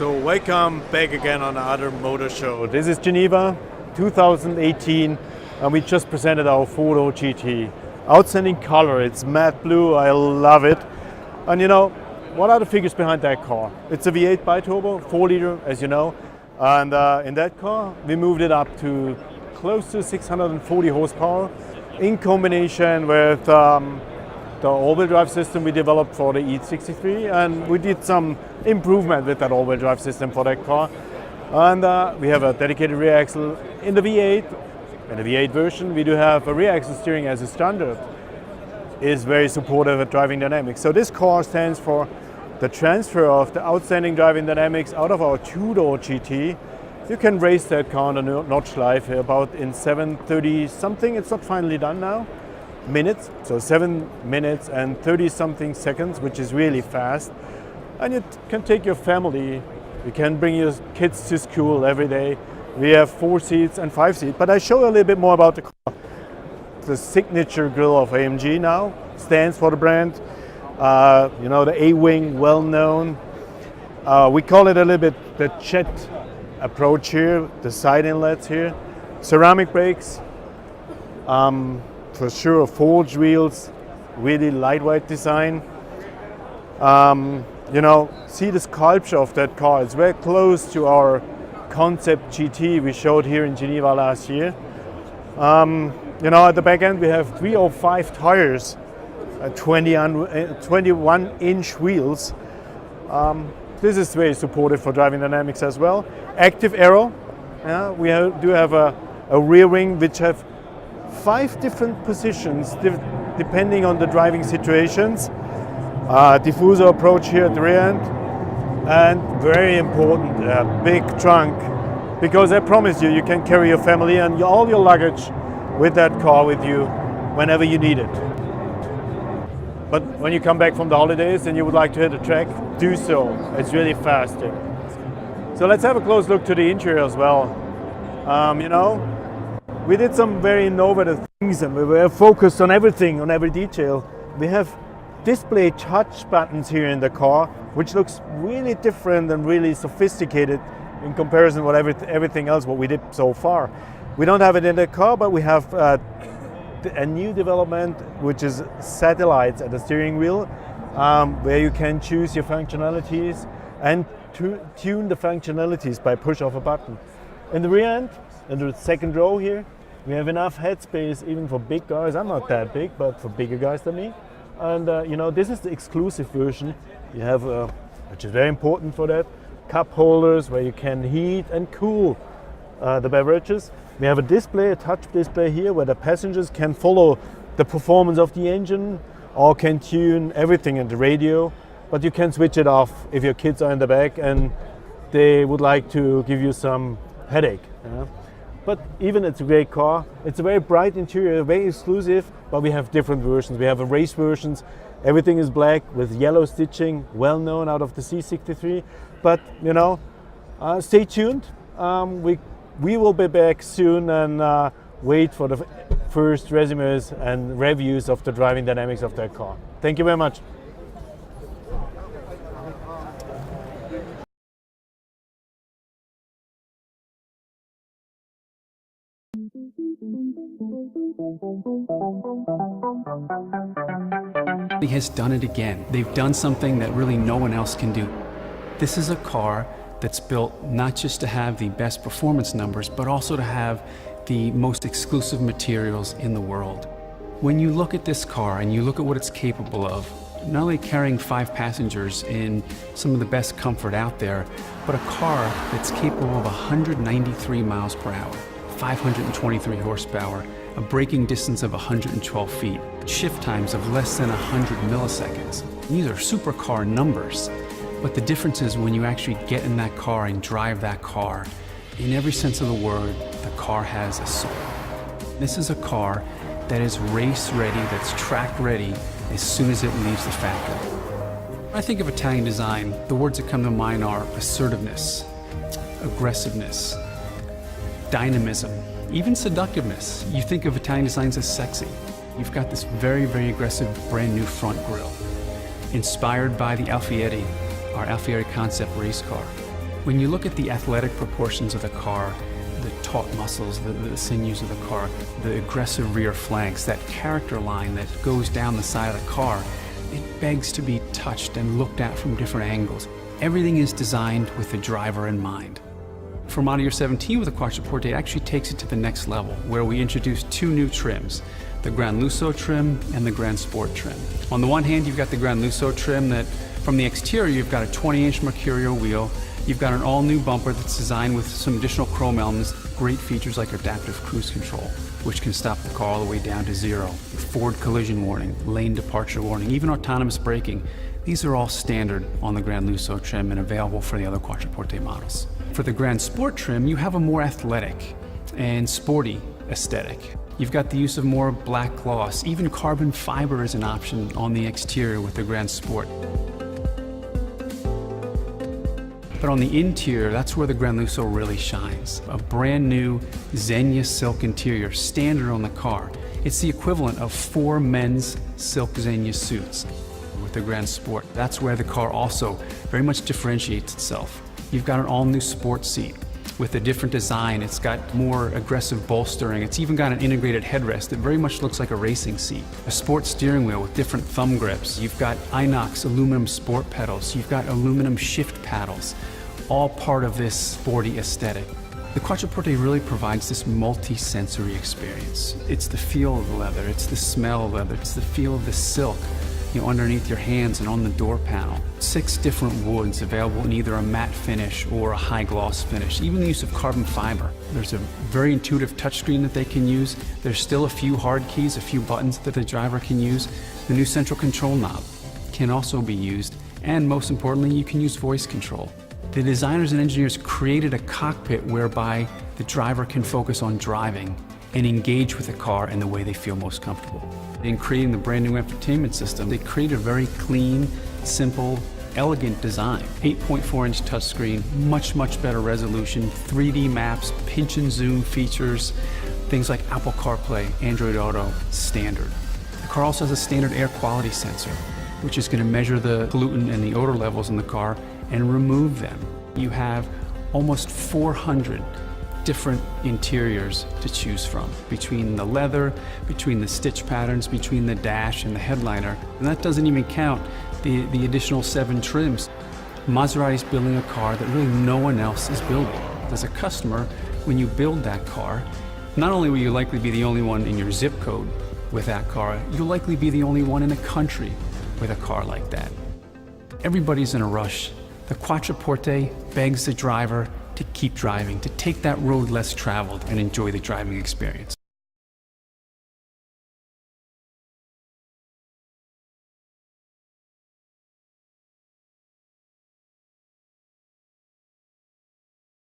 So welcome back again on another motor show. This is Geneva 2018 and we just presented our 4-door GT. Outstanding color, it's matte blue, I love it. And you know, what are the figures behind that car? It's a V8 bi-turbo, 4-liter as you know. And in that car we moved it up to close to 640 horsepower in combination with the all-wheel drive system we developed for the E63, and we did some improvement with that all-wheel drive system for that car. And we have a dedicated rear axle in the V8. In the V8 version, we do have a rear axle steering as a standard. Is very supportive of driving dynamics. So this car stands for the transfer of the outstanding driving dynamics out of our 2-door GT. You can race that car on the Nordschleife about in 7:30 something. It's not finally done now. Minutes, so 7 minutes and 30 something seconds, which is really fast. And you can take your family, you can bring your kids to school every day. We have 4 seats and 5 seats, but I show you a little bit more about the car. The signature grille of AMG now stands for the brand. You know, the A-wing, well known. We call it a little bit the jet approach here, the side inlets here. Ceramic brakes. For sure, forged wheels, really lightweight design. You know, see the sculpture of that car. It's very close to our concept GT we showed here in Geneva last year. You know, at the back end we have 305 tires, 21-inch wheels. This is very supportive for driving dynamics as well. Active aero. We do have a rear wing which have 5 different positions depending on the driving situations. Diffuser approach here at the rear end, and very important, a big trunk, because I promise you, you can carry your family and all your luggage with that car with you whenever you need it. But when you come back from the holidays and you would like to hit a track, do so. It's really fast here. So let's have a close look to the interior as well. You know, we did some very innovative things and we were focused on everything, on every detail. We have display touch buttons here in the car, which looks really different and really sophisticated in comparison with everything else what we did so far. We don't have it in the car, but we have a new development, which is satellites at the steering wheel, where you can choose your functionalities and tune the functionalities by push of a button. In the rear end, in the second row here, we have enough headspace even for big guys. I'm not that big, but for bigger guys than me. And you know, this is the exclusive version. You have, which is very important for that, cup holders where you can heat and cool the beverages. We have a display, a touch display here, where the passengers can follow the performance of the engine or can tune everything in the radio. But you can switch it off if your kids are in the back and they would like to give you some headache. But even it's a great car. It's a very bright interior, very exclusive, but we have different versions. We have a race versions. Everything is black with yellow stitching, well known out of the C63. But you know, stay tuned. We will be back soon and wait for the first resumes and reviews of the driving dynamics of that car. Thank you very much. Has done it again. They've done something that really no one else can do. This is a car that's built not just to have the best performance numbers, but also to have the most exclusive materials in the world. When you look at this car and you look at what it's capable of, not only carrying 5 passengers in some of the best comfort out there, but a car that's capable of 193 miles per hour, 523 horsepower, a braking distance of 112 feet, shift times of less than 100 milliseconds. These are supercar numbers, but the difference is when you actually get in that car and drive that car, in every sense of the word, the car has a soul. This is a car that is race ready, that's track ready as soon as it leaves the factory. When I think of Italian design, the words that come to mind are assertiveness, aggressiveness, dynamism, even seductiveness. You think of Italian designs as sexy. You've got this very, very aggressive brand new front grille, inspired by the Alfieri, our Alfieri concept race car. When you look at the athletic proportions of the car, the taut muscles, the sinews of the car, the aggressive rear flanks, that character line that goes down the side of the car, it begs to be touched and looked at from different angles. Everything is designed with the driver in mind. For model year 17 with the Quattroporte, it actually takes it to the next level, where we introduce two new trims, the Gran Lusso trim and the Gran Sport trim. On the one hand, you've got the Gran Lusso trim that, from the exterior, you've got a 20-inch Mercurial wheel. You've got an all-new bumper that's designed with some additional chrome elements, great features like adaptive cruise control, which can stop the car all the way down to 0, forward collision warning, lane departure warning, even autonomous braking. These are all standard on the Gran Lusso trim and available for the other Quattroporte models. For the Gran Sport trim, you have a more athletic and sporty aesthetic. You've got the use of more black gloss. Even carbon fiber is an option on the exterior with the Gran Sport. But on the interior, that's where the Gran Lusso really shines. A brand new Zegna silk interior, standard on the car. It's the equivalent of 4 men's silk Zegna suits with the Gran Sport. That's where the car also very much differentiates itself. You've got an all-new sport seat with a different design. It's got more aggressive bolstering. It's even got an integrated headrest that very much looks like a racing seat. A sport steering wheel with different thumb grips. You've got inox aluminum sport pedals. You've got aluminum shift paddles, all part of this sporty aesthetic. The Quattroporte really provides this multi-sensory experience. It's the feel of the leather, it's the smell of leather, it's the feel of the silk, underneath your hands and on the door panel. 6 different woods available in either a matte finish or a high gloss finish, even the use of carbon fiber. There's a very intuitive touchscreen that they can use. There's still a few hard keys, a few buttons that the driver can use. The new central control knob can also be used, and most importantly, you can use voice control. The designers and engineers created a cockpit whereby the driver can focus on driving and engage with the car in the way they feel most comfortable. In creating the brand new infotainment system, they created a very clean, simple, elegant design. 8.4-inch touchscreen, much better resolution, 3D maps, pinch and zoom features, things like Apple CarPlay, Android Auto, standard. The car also has a standard air quality sensor, which is going to measure the pollutant and the odor levels in the car and remove them. You have almost 400 different interiors to choose from, between the leather, between the stitch patterns, between the dash and the headliner. And that doesn't even count the additional 7 trims. Maserati's building a car that really no one else is building. As a customer, when you build that car, not only will you likely be the only one in your zip code with that car, you'll likely be the only one in the country with a car like that. Everybody's in a rush. The Quattroporte begs the driver to keep driving, to take that road less traveled and enjoy the driving experience.